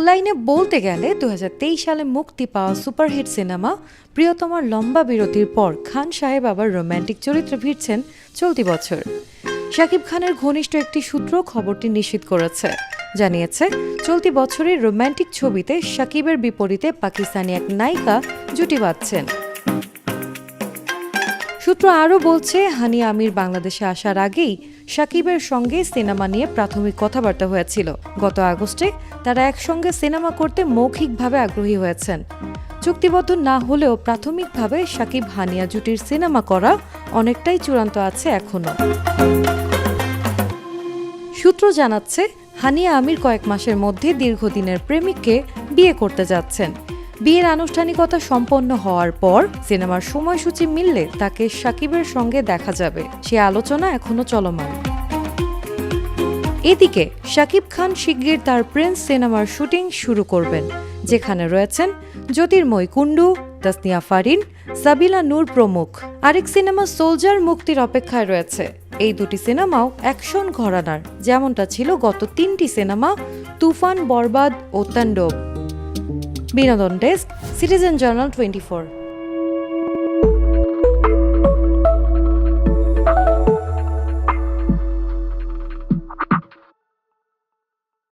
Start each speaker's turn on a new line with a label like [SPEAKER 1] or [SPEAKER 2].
[SPEAKER 1] লাইনে বলতে গেলে 2023 সালে মুক্তি পাওয়া সুপারহিট সিনেমা প্রিয়তমার লম্বা বিরতির পর খান সাহেব আবার রোমান্টিক চরিত্রে ফিরছেন চলতি বছর। শাকিব খানের ঘনিষ্ঠ একটি সূত্র খবরটি নিশ্চিত করেছে, জানিয়েছে চলতি বছরের রোমান্টিক ছবিতে শাকিবের বিপরীতে পাকিস্তানি এক নায়িকা জুটি বাঁধছেন। সূত্র আরও বলছে, হানিয়া আমির বাংলাদেশে আসার আগেই শাকিবের সঙ্গে সিনেমা নিয়ে প্রাথমিক কথাবার্তা হয়েছিল। গত আগস্টে তারা একসঙ্গে সিনেমা করতে মৌখিকভাবে আগ্রহী হয়েছেন। চুক্তিবদ্ধ না হলেও প্রাথমিকভাবে শাকিব হানিয়া জুটির সিনেমা করা অনেকটাই চূড়ান্ত আছে এখনও। সূত্র জানাচ্ছে, হানিয়া আমির কয়েক মাসের মধ্যে দীর্ঘদিনের প্রেমিককে বিয়ে করতে যাচ্ছেন। বিয়ের আনুষ্ঠানিকতা সম্পন্ন হওয়ার পর সিনেমার সময়সূচি মিললে তাকে শাকিবের সঙ্গে দেখা যাবে, সে আলোচনা এখনো চলমান। এদিকে শাকিব খান শিগগির তার প্রিন্স সিনেমার শুটিং শুরু করবেন, যেখানে রয়েছেন জ্যোতির্ময় কুণ্ডু, তাসনিয়া ফারিন, সাবিলা নূর প্রমুখ। আরেক সিনেমা সোলজার মুক্তির অপেক্ষায় রয়েছে। এই দুটি সিনেমাও অ্যাকশন ঘরানার, যেমনটা ছিল গত 3টি সিনেমা তুফান, বরবাদ ও তাণ্ডব। বিনোদন ডেস্ক, সিটিজেন জার্নাল 24।